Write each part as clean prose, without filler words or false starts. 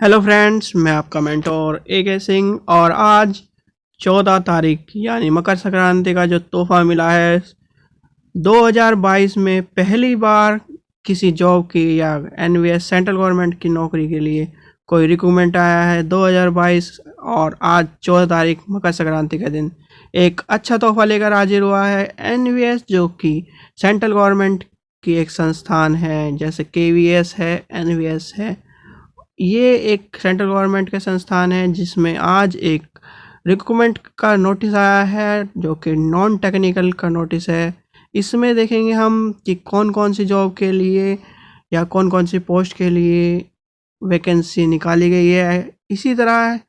Hello friends, मैं आपका mentor AK Singh और आज 14 तारीख यानी मकर संक्रांति का जो तोहफा मिला है 2022 में पहली बार किसी जॉब की या NVS सेंट्रल गवर्नमेंट की नौकरी के लिए कोई रिक्रूटमेंट आया है 2022 और आज 14 तारीख मकर संक्रांति के दिन एक अच्छा तोहफा लेकर हाजिर हुआ है। NVS जो कि सेंट्रल गवर्नमेंट की एक संस्थान है, जैसे KVS है, NVS है। ये एक सेंट्रल गवर्नमेंट का संस्थान है जिसमें आज एक रिक्रूटमेंट का नोटिस आया है जो कि नॉन टेक्निकल का नोटिस है। इसमें देखेंगे हम कि कौन कौन सी जॉब के लिए या कौन कौन सी पोस्ट के लिए वैकेंसी निकाली गई है। इसी तरह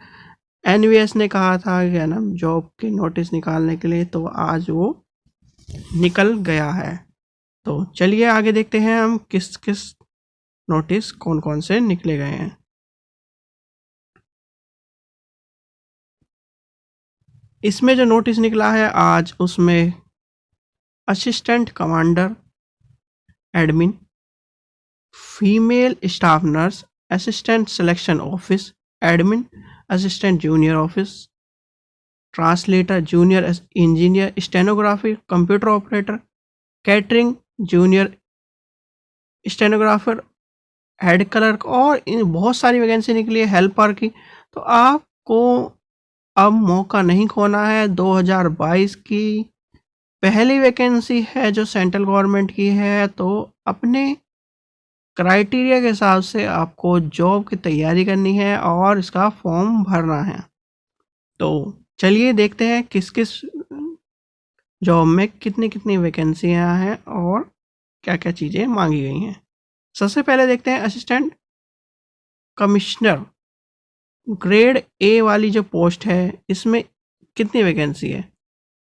NVS ने कहा था कि ना जॉब के नोटिस निकालने के लिए, तो आज वो निकल गया है। तो चलिए आगे देखते हैं हम किस किस नोटिस कौन कौन से निकले गए हैं। इसमें जो नोटिस निकला है आज, उसमें assistant commander admin, female staff nurse, assistant selection office admin, assistant junior office, translator, junior engineer, stenography, computer operator, catering, junior stenographer, head clerk और बहुत सारी वैकेंसी निकली है हेल्पर की। तो आपको अब मौका नहीं खोना है। 2022 की पहली वैकेंसी है जो सेंट्रल गवर्नमेंट की है, तो अपने क्राइटेरिया के हिसाब से आपको जॉब की तैयारी करनी है और इसका फॉर्म भरना है। तो चलिए देखते हैं किस किस जॉब में कितनी कितनी वैकेंसियां हैं और क्या क्या चीज़ें मांगी गई हैं। सबसे पहले देखते हैं असिस्टेंट कमिश्नर ग्रेड A वाली जो पोस्ट है, इसमें कितनी वैकेंसी है।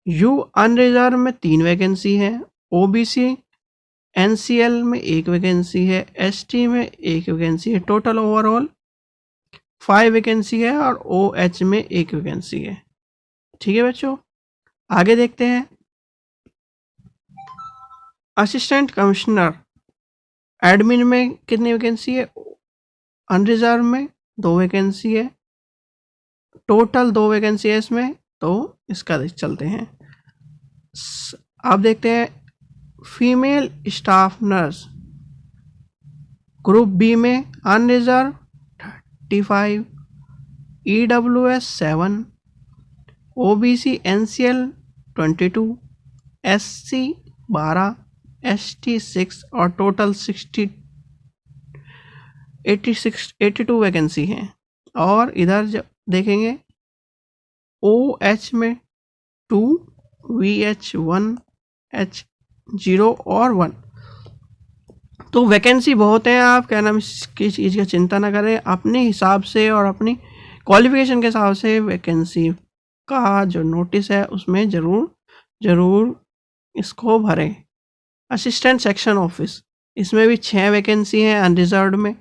यू अनरिजर्व में 3 वैकेंसी है, OBC NCL में 1 वैकेंसी है, ST में 1 वैकेंसी है। टोटल ओवरऑल 5 वैकेंसी है और OH में 1 वैकेंसी है। ठीक है बच्चों, आगे देखते हैं। असिस्टेंट कमिश्नर एडमिन में कितनी वैकेंसी है। अनरिजर्व में 2 वैकेंसी है, टोटल 2 वैकेंसी है इसमें। तो इसका चलते हैं। आप देखते हैं female staff nurse group B में unreserved 35, EWS 7, OBC NCL 22, SC 12, ST 6 और टोटल 82 वैकेंसी हैं। और इधर जब देखेंगे OH में 2, VH 1, H 0 और 1। तो वैकेंसी बहुत हैं। आप क्या नाम किस चीज़ का चिंता ना करें, अपने हिसाब से और अपनी क्वालिफिकेशन के हिसाब से वैकेंसी का जो नोटिस है उसमें ज़रूर इसको भरें। असिस्टेंट सेक्शन ऑफिस, इसमें भी 6 वैकेंसी हैं अनरिजर्व्ड में,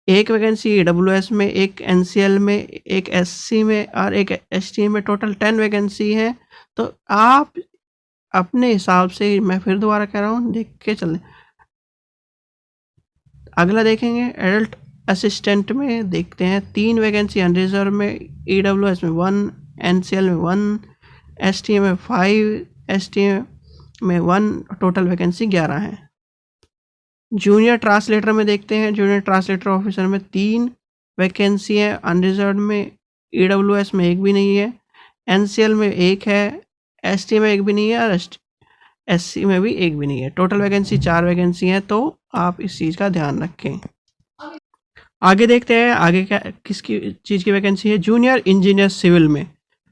1 वैकेंसी EWS में, 1 NCL में, 1 SC में और 1 ST में। टोटल 10 वैकेंसी है। तो आप अपने हिसाब से, मैं फिर दोबारा कह रहा हूँ, देख के चलें। अगला देखेंगे एडल्ट असिस्टेंट में, देखते हैं 3 वैकेंसी अनरिजर्व में, EWS में 1, NCL में 1, ST में 5, ST में 1। टोटल वैकेंसी 11 है। जूनियर ट्रांसलेटर में देखते हैं, जूनियर ट्रांसलेटर ऑफिसर में 3 वैकेंसी है अनरिजर्व में, EWS में 1 भी नहीं है, NCL में 1 है, ST में 1 भी नहीं है और SC में भी 1 भी नहीं है। टोटल वैकेंसी 4 वैकेंसी है। तो आप इस चीज़ का ध्यान रखें। आगे देखते हैं आगे क्या किसकी चीज़ की वैकेंसी है। जूनियर इंजीनियर सिविल में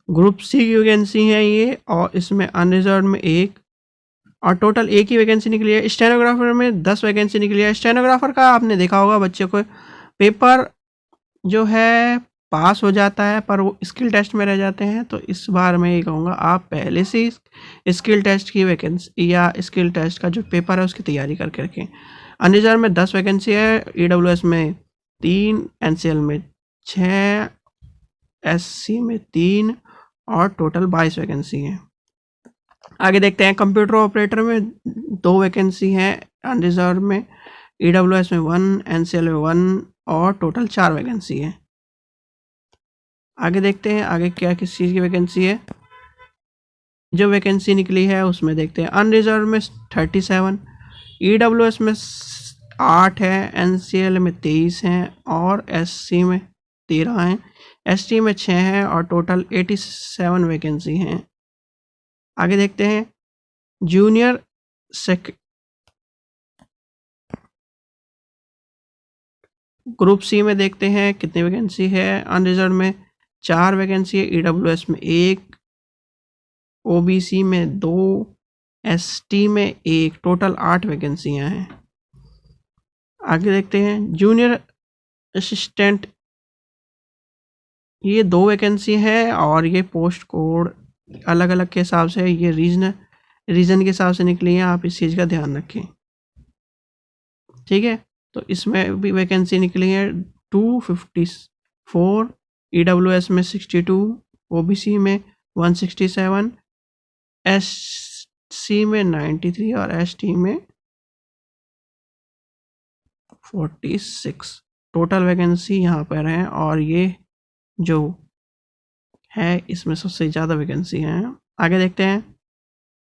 ग्रुप C की वैकेंसी है ये, और इसमें अनरिजर्व में 1 और टोटल 1 ही वैकेंसी निकली है। स्टेनोग्राफर में 10 वैकेंसी निकली है। स्टेनोग्राफर का आपने देखा होगा, बच्चे को पेपर जो है पास हो जाता है पर वो स्किल टेस्ट में रह जाते हैं। तो इस बार मैं ये कहूँगा आप पहले से स्किल टेस्ट की वैकेंसी या स्किल टेस्ट का जो पेपर है उसकी तैयारी करके रखें। अनरिजर्व में 10 वैकेंसी है, EWS में 3, NCL में 6, SC में 3 और टोटल 22 वैकेंसी है। आगे देखते हैं कंप्यूटर ऑपरेटर में 2 वैकेंसी हैं अनरिजर्व में, EWS में 1, NCL में 1 और टोटल 4 वैकेंसी है। आगे देखते हैं आगे क्या किस चीज़ की वैकेंसी है। जो वैकेंसी निकली है उसमें देखते हैं अनरिजर्व में 37, EWS में 8 है, NCL में 23 हैं और SC में 13 हैं, ST में 6 हैं और टोटल 87 वैकेंसी हैं। आगे देखते हैं जूनियर ग्रुप सी में देखते हैं कितनी वैकेंसी है। अनरिजर्व में 4 वैकेंसी है, EWS में 1, OBC में 2, ST में 1, टोटल 8 वैकेंसियां हैं। आगे देखते हैं जूनियर असिस्टेंट, ये 2 वैकेंसी है और ये पोस्ट कोड अलग अलग के हिसाब से, ये रीजन के हिसाब से निकली है, आप इस चीज़ का ध्यान रखें। ठीक है, तो इसमें भी वैकेंसी निकली है 254, EWS में 62, OBC में 167, SC में 93 और ST में 46 टोटल वैकेंसी यहाँ पर है। और ये जो है इसमें सबसे ज़्यादा वैकेंसी हैं। आगे देखते हैं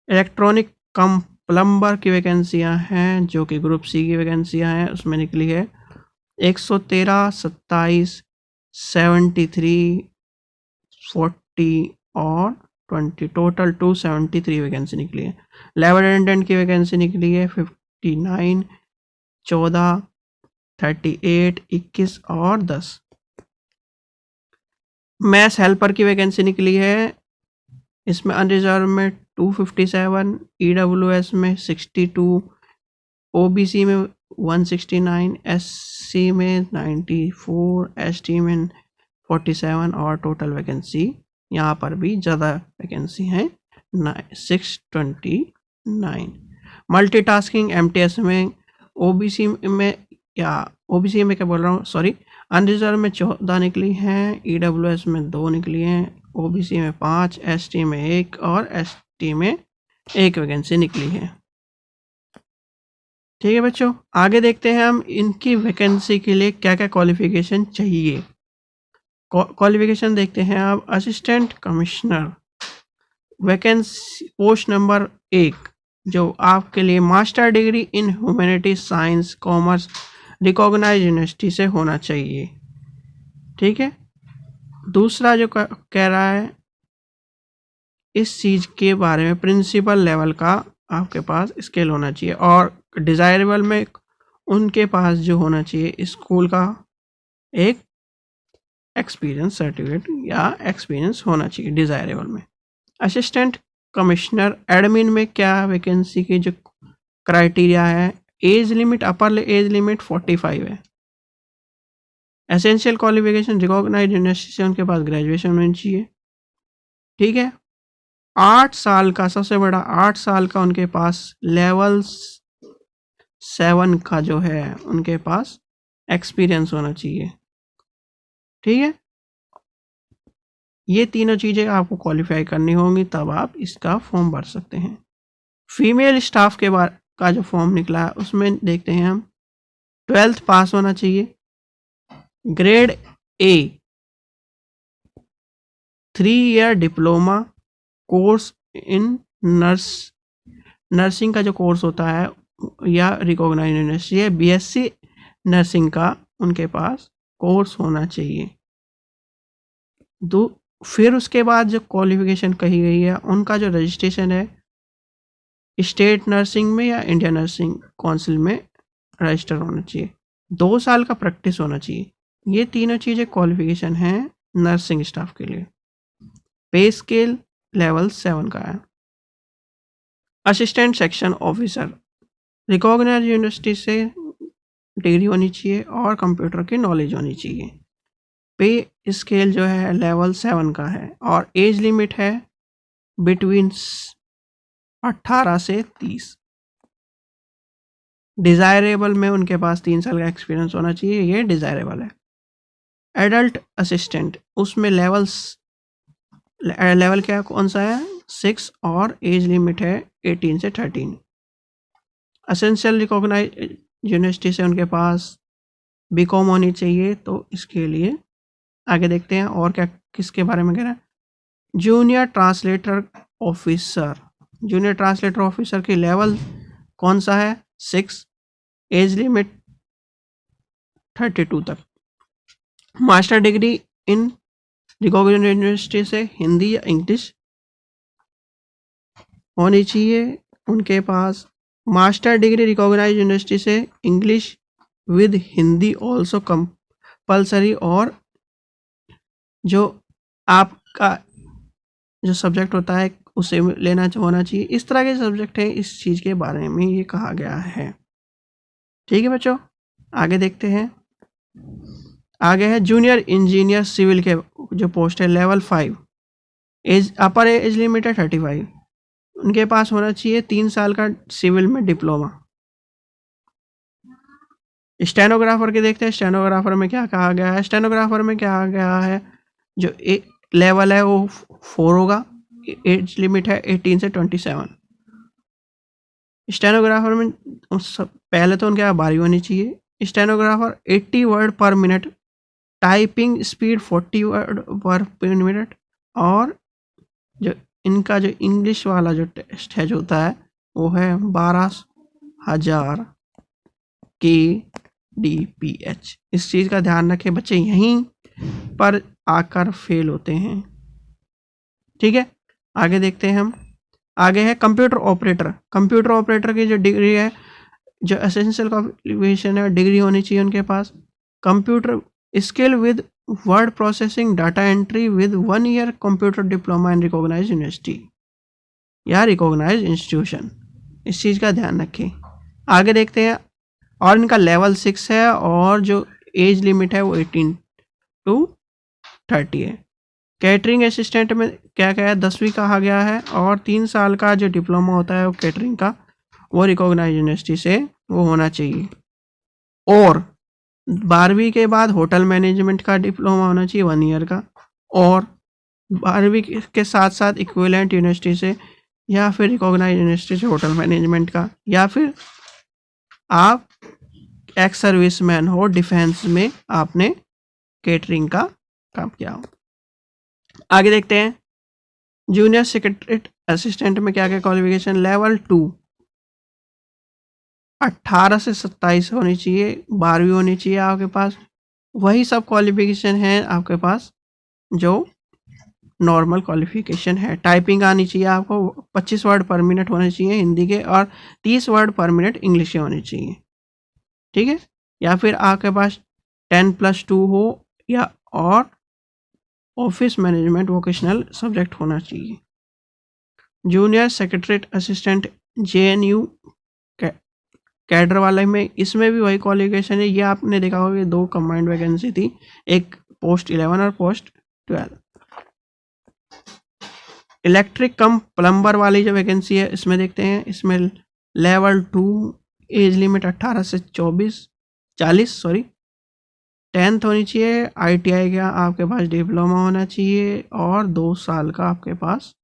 इलेक्ट्रॉनिक कम प्लम्बर की वैकेंसियाँ हैं जो कि ग्रुप सी की वैकेंसियाँ हैं। उसमें निकली है 113, 27, 73, 40 और 20, टोटल 273 वैकेंसी निकली है। लेवल अटेंडेंट की वैकेंसी निकली है 59, 14, 38, 21 और 10। मैथ्स हेल्पर की वैकेंसी निकली है, इसमें अनरिजर्व में 257, EWS में 62, OBC में 169, SC में 94, ST में 47 और टोटल वैकेंसी यहाँ पर भी ज़्यादा वैकेंसी हैं 629। मल्टीटास्किंग MTS में OBC में क्या बोल रहा हूँ, सॉरी, अनरिजर्व में 14 निकली हैं, EWS में 2 निकली हैं, OBC में 5, ST में 1 और ST में 1 वैकेंसी निकली है। ठीक है बच्चों, आगे देखते हैं हम इनकी वैकेंसी के लिए क्या क्या क्वालिफिकेशन चाहिए। क्वालिफिकेशन देखते हैं आप। Assistant commissioner vacancy post number 1 जो आपके लिए master degree in humanities, science, commerce recognised university से होना चाहिए। ठीक है, दूसरा जो कह रहा है इस चीज़ के बारे में प्रिंसिपल लेवल का आपके पास स्किल होना चाहिए और डिज़ायरेबल में उनके पास जो होना चाहिए स्कूल का एक एक्सपीरियंस सर्टिफिकेट या एक्सपीरियंस होना चाहिए डिज़ायरेबल में। असिस्टेंट कमिश्नर एडमिन में क्या वैकेंसी की जो क्राइटेरिया है, एज लिमिट, अपर एज लिमिट 45 है। एसेंशियल क्वालिफिकेशन रिकॉग्नाइज्ड यूनिवर्सिटी से उनके पास ग्रेजुएशन होनी चाहिए। ठीक है, 8 साल का, सबसे बड़ा 8 साल का उनके पास लेवल 7 का जो है उनके पास एक्सपीरियंस होना चाहिए। ठीक है, ये तीनों चीज़ें आपको क्वालिफाई करनी होंगी तब आप इसका फॉर्म भर सकते हैं। फीमेल स्टाफ के बारे का जो फॉर्म निकला है उसमें देखते हैं हम 12th पास होना चाहिए, grade A 3 year diploma course in nursing का जो कोर्स होता है या रिकॉग्नाइज्ड यूनिवर्सिटी है, BSc नर्सिंग का उनके पास कोर्स होना चाहिए। फिर उसके बाद जो क्वालिफिकेशन कही गई है उनका जो रजिस्ट्रेशन है स्टेट नर्सिंग में या इंडिया नर्सिंग काउंसिल में रजिस्टर होना चाहिए, 2 साल का प्रैक्टिस होना चाहिए। ये तीनों चीज़ें क्वालिफिकेशन हैं नर्सिंग स्टाफ के लिए। पे स्केल लेवल 7 का है। Assistant section officer recognised university से डिग्री होनी चाहिए और कंप्यूटर की नॉलेज होनी चाहिए। पे स्केल जो है लेवल 7 का है और एज लिमिट है बिटवीन 18 से 30। डिज़ायरेबल में उनके पास 3 साल का एक्सपीरियंस होना चाहिए, ये डिज़ायरेबल है। एडल्ट असिस्टेंट उसमें लेवल क्या कौन सा है, 6 और एज लिमिट है 18 से 13। एसेंशियल रिकॉग्नाइज्ड यूनिवर्सिटी से उनके पास बीकॉम होनी चाहिए। तो इसके लिए आगे देखते हैं और क्या किसके बारे में कह रहा है। Junior translator officer, junior translator officer की लेवल कौन सा है? 6, एज लिमिट 32 तक। Master degree in recognised university से हिंदी या इंग्लिश होनी चाहिए उनके पास। मास्टर डिग्री रिकॉग्नाइज्ड यूनिवर्सिटी से English with Hindi also compulsory, और जो आपका जो सब्जेक्ट होता है उसे लेना होना चाहिए। इस तरह के सब्जेक्ट हैं, इस चीज़ के बारे में ये कहा गया है। ठीक है बच्चों, आगे देखते हैं। आगे है जूनियर इंजीनियर सिविल के जो पोस्ट है level 5, age upper age limit है 35। उनके पास होना चाहिए 3 साल का सिविल में डिप्लोमा। स्टेनोग्राफर के देखते हैं, स्टेनोग्राफर में क्या कहा गया है। स्टेनोग्राफर में क्या कहा गया है, जो लेवल है वो 4 होगा, एज लिमिट है 18 से 27। स्टेनोग्राफर में पहले तो उनके यहाँ बारी होनी चाहिए। स्टेनोग्राफर 80 वर्ड पर मिनट, टाइपिंग स्पीड 40 वर्ड पर मिनट, और जो इनका जो इंग्लिश वाला जो टेस्ट है जो होता है वो है 12,000 KDPH। इस चीज़ का ध्यान रखें, बच्चे यहीं पर आकर फेल होते हैं। ठीक है, आगे देखते हैं हम। आगे है कंप्यूटर ऑपरेटर। कंप्यूटर ऑपरेटर की जो डिग्री है, जो एसेंशियल क्वालिफिकेशन है, डिग्री होनी चाहिए उनके पास। Computer skill with word processing, data entry with 1 year computer diploma in recognised university या रिकॉग्नाइज्ड इंस्टीट्यूशन। इस चीज़ का ध्यान रखें। आगे देखते हैं, और इनका लेवल 6 है, और जो एज लिमिट है वो 18 to 30 है। कैटरिंग असिस्टेंट में क्या क्या है, 10वीं कहा गया है, और 3 साल का जो डिप्लोमा होता है वो कैटरिंग का, वो रिकॉग्नाइज्ड यूनिवर्सिटी से वो होना चाहिए। और 12वीं के बाद होटल मैनेजमेंट का डिप्लोमा होना चाहिए 1 ईयर का, और 12वीं के साथ साथ इक्विवेलेंट यूनिवर्सिटी से या फिर रिकॉग्नाइज्ड यूनिवर्सिटी से होटल मैनेजमेंट का, या फिर आप एक्स सर्विसमैन हो, डिफेंस में आपने केटरिंग का काम किया हो। आगे देखते हैं, जूनियर सेक्रेटरी असिस्टेंट में क्या क्या क्वालिफिकेशन। लेवल 2 18 से 27 होनी चाहिए, 12वीं होनी चाहिए आपके पास। वही सब क्वालिफिकेशन है आपके पास जो नॉर्मल क्वालिफिकेशन है। टाइपिंग आनी चाहिए आपको, 25 वर्ड पर मिनट होने चाहिए हिंदी के, और 30 वर्ड पर मिनट इंग्लिश के होने चाहिए। ठीक है, या फिर आपके पास 10+2 हो, या और ऑफिस मैनेजमेंट वोकेशनल सब्जेक्ट होना चाहिए। Junior secretariat assistant JNU cadre वाले में, इसमें भी वही क्वालिफिकेशन है। ये आपने देखा होगा कि 2 कंबाइंड वैकेंसी थी, एक पोस्ट 11 और पोस्ट 12। इलेक्ट्रिक कम प्लम्बर वाली जो वैकेंसी है इसमें देखते हैं, इसमें लेवल 2 एज लिमिट 18 से 40 सॉरी, 10th होनी चाहिए। ITI का आपके पास डिप्लोमा होना चाहिए, और 2 साल का आपके पास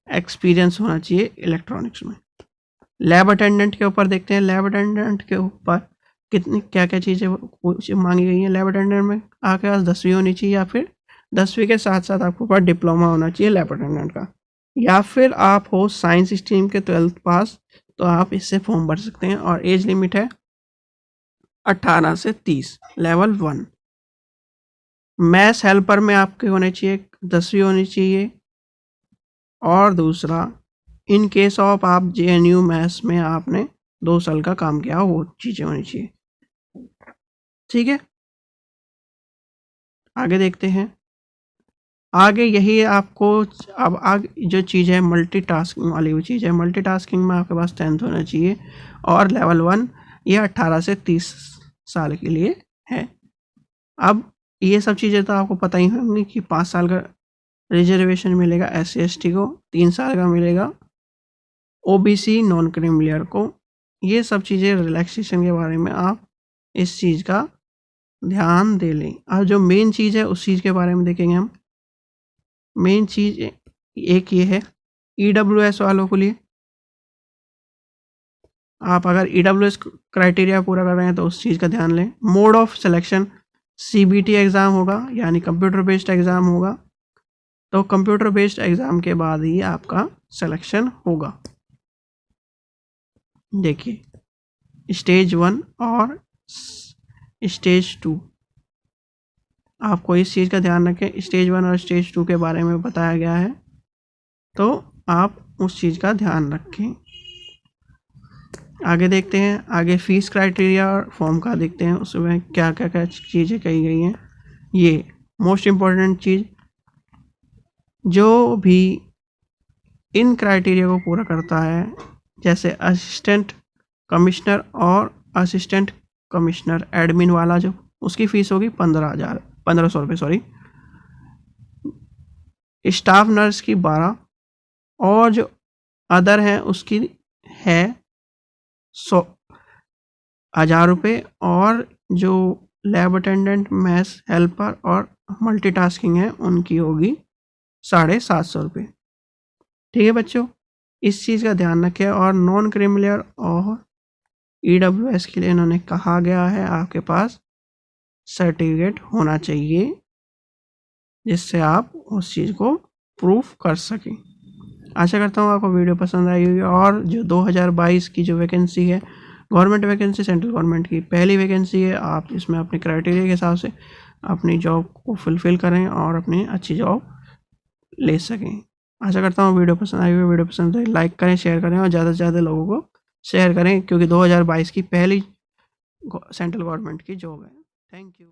एक्सपीरियंस होना चाहिए इलेक्ट्रॉनिक्स में। लैब अटेंडेंट के ऊपर देखते हैं, लैब अटेंडेंट के ऊपर कितनी क्या क्या चीज़ें मांगी गई हैं। लैब अटेंडेंट में आपके पास 10वीं होनी चाहिए, या फिर 10वीं के साथ साथ आपके पास डिप्लोमा होना चाहिए लैब अटेंडेंट का, या फिर आप हो साइंस स्ट्रीम के 12th पास, तो आप इससे फॉर्म भर सकते हैं। और एज लिमिट है 18 से 30, लेवल 1। मैथ्स हेल्पर में आपके होने चाहिए 10वीं होनी चाहिए, और दूसरा इन केस ऑफ आप JNU मैथ्स में आपने 2 साल का काम किया, वो चीज़ें होनी चाहिए। ठीक है, आगे देखते हैं। आगे यही आपको अब आगे जो चीज़ है मल्टीटास्किंग वाली वो चीज़ है। मल्टीटास्किंग में आपके पास 10th होना चाहिए, और लेवल 1 ये 18 से 30 साल के लिए है। अब ये सब चीज़ें तो आपको पता ही होंगी कि 5 साल का रिजर्वेशन मिलेगा SC/ST को, 3 साल का मिलेगा OBC नॉन क्रीमिलियर को। ये सब चीज़ें रिलैक्सेशन के बारे में आप इस चीज़ का ध्यान दे लें। और जो मेन चीज़ है उस चीज़ के बारे में देखेंगे हम। मेन चीज़ एक ये है EWS वालों के लिए, आप अगर EWS क्राइटेरिया पूरा कर रहे हैं तो उस चीज़ का ध्यान लें। Mode of selection CBT exam होगा, यानी कंप्यूटर बेस्ड एग्ज़ाम होगा। तो कंप्यूटर बेस्ड एग्ज़ाम के बाद ही आपका सिलेक्शन होगा। देखिए स्टेज 1 और स्टेज 2, आपको इस चीज़ का ध्यान रखें। स्टेज 1 और स्टेज 2 के बारे में बताया गया है, तो आप उस चीज़ का ध्यान रखें। आगे देखते हैं, आगे फीस क्राइटेरिया और फॉर्म का देखते हैं, उसमें क्या क्या क्या चीज़ें कही गई हैं। ये मोस्ट इम्पॉर्टेंट चीज़, जो भी इन क्राइटेरिया को पूरा करता है, जैसे असिस्टेंट कमिश्नर और असिस्टेंट कमिश्नर एडमिन वाला, जो उसकी फ़ीस होगी 1500 रुपये, सॉरी। स्टाफ नर्स की 12, और जो अदर हैं उसकी है 1000 रुपये, और जो लैब अटेंडेंट, मैथ्स हेल्पर और मल्टीटास्किंग है उनकी होगी 750 रुपये। ठीक है बच्चों, इस चीज़ का ध्यान रखें। और नॉन क्रिमिनल और EWS के लिए इन्होंने कहा गया है आपके पास सर्टिफिकेट होना चाहिए, जिससे आप उस चीज़ को प्रूफ कर सकें। आशा करता हूँ आपको वीडियो पसंद आई होगी। और जो 2022 की जो वैकेंसी है, गवर्नमेंट वैकेंसी, सेंट्रल गवर्नमेंट की पहली वैकेंसी है, आप इसमें अपने क्राइटेरिया के हिसाब से अपनी जॉब को फुलफ़िल करें और अपनी अच्छी जॉब ले सकें। आशा करता हूँ वीडियो पसंद आई होगी। वीडियो पसंद आई लाइक करें, शेयर करें और ज़्यादा से ज़्यादा लोगों को शेयर करें, क्योंकि 2022 की पहली सेंट्रल गवर्नमेंट की जॉब है। Thank you.